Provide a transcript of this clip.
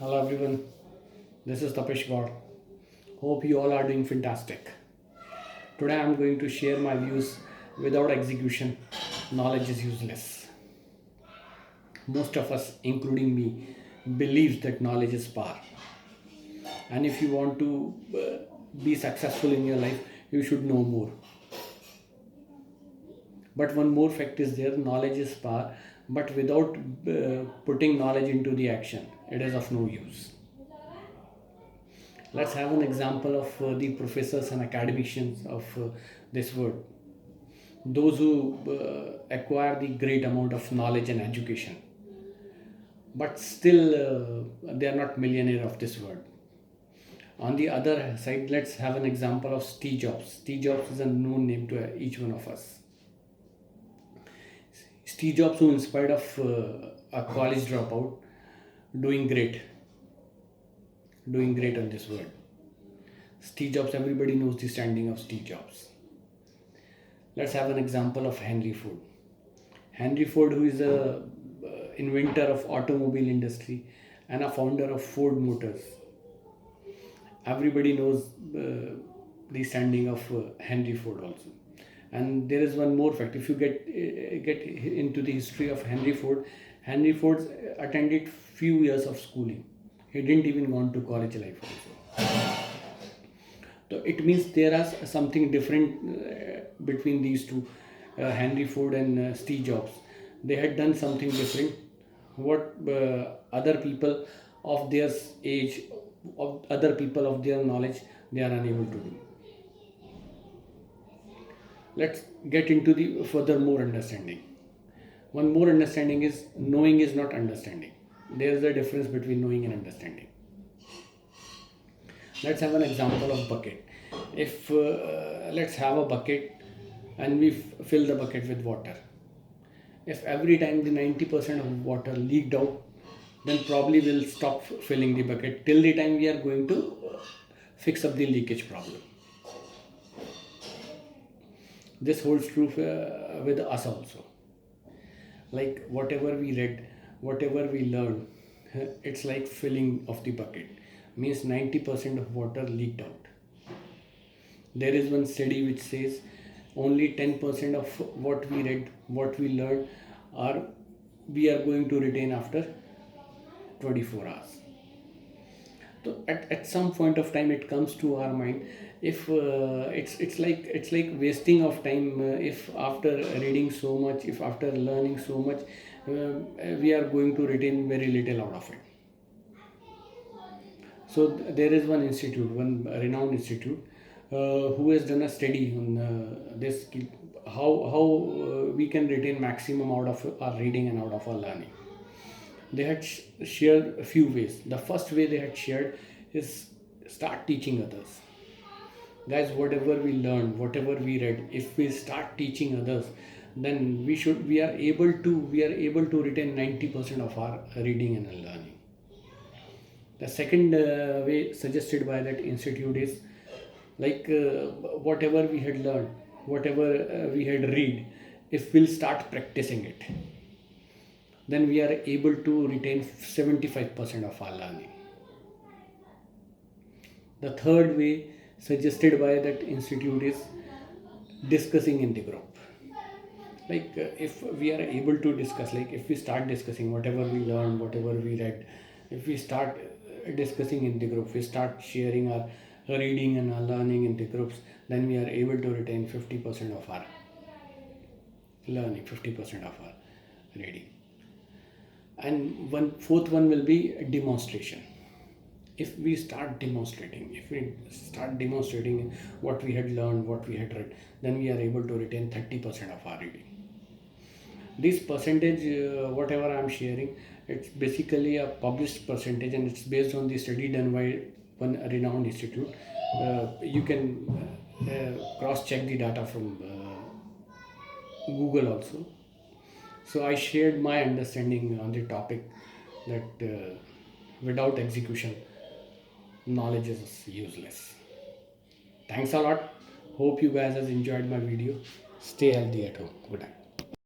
Hello everyone, this is Tapesh Gaur. Hope you all are doing fantastic. Today I am going to share my views. Without execution, knowledge is useless. Most of us, including me, believes that knowledge is power. And if you want to be successful in your life, you should know more. But one more fact is there: knowledge is power. But without putting knowledge into the action, it is of no use. Let's have an example of the professors and academicians of this world, those who acquire the great amount of knowledge and education, but still they are not millionaire of this world. On the other side, let's have an example of Steve Jobs. Steve Jobs is a known name to each one of us. Steve Jobs, who in spite of a college dropout, doing great, doing great on this world. Steve Jobs, everybody knows the standing of Steve Jobs. Let's have an example of Henry Ford. Henry Ford, who is a inventor of automobile industry and a founder of Ford Motors. Everybody knows the standing of Henry Ford also. And there is one more fact. If you get into the history of Henry Ford attended few years of schooling. He didn't even go to college life also. So it means there is something different between these two, Henry Ford and Steve Jobs. They had done something different. What other people of their age, of other people of their knowledge, they are unable to do. Let's get into the further more understanding. One more understanding is knowing is not understanding. There is a difference between knowing and understanding. Let's have an example of bucket. If let's have a bucket and we fill the bucket with water. If every time the 90% of water leaked out, then probably we'll stop filling the bucket till the time we are going to fix up the leakage problem. This holds true with us also. Like whatever we read, whatever we learn, it's like filling of the bucket. Means 90% of water leaked out. There is one study which says only 10% of what we read, what we learned, are we are going to retain after 24 hours. So at some point of time it comes to our mind, if it's like wasting of time, if after reading so much, if after learning so much, we are going to retain very little out of it. So there is one institute, one renowned institute, who has done a study on this, how we can retain maximum out of our reading and out of our learning. They had shared a few ways. The first way they had shared is start teaching others. Guys, whatever we learn, whatever we read, if we start teaching others, then we are able to retain 90% of our reading and learning. The second way suggested by that institute is like whatever we had learned, whatever we had read, if we'll start practicing it, then we are able to retain 75% of our learning. The third way suggested by that institute is discussing in the group. Like if we are able to discuss, like if we start discussing whatever we learn, whatever we read, if we start discussing in the group, we start sharing our reading and our learning in the groups, then we are able to retain 50% of our learning, 50% of our reading. And one fourth one will be demonstration. If we start demonstrating what we had learned, what we had read, then we are able to retain 30% of our reading. This percentage, whatever I am sharing, it's basically a published percentage, and it's based on the study done by one renowned institute. You can cross check the data from Google also. So I shared my understanding on the topic that without execution, knowledge is useless. Thanks a lot. Hope you guys has enjoyed my video. Stay healthy at home. Good night.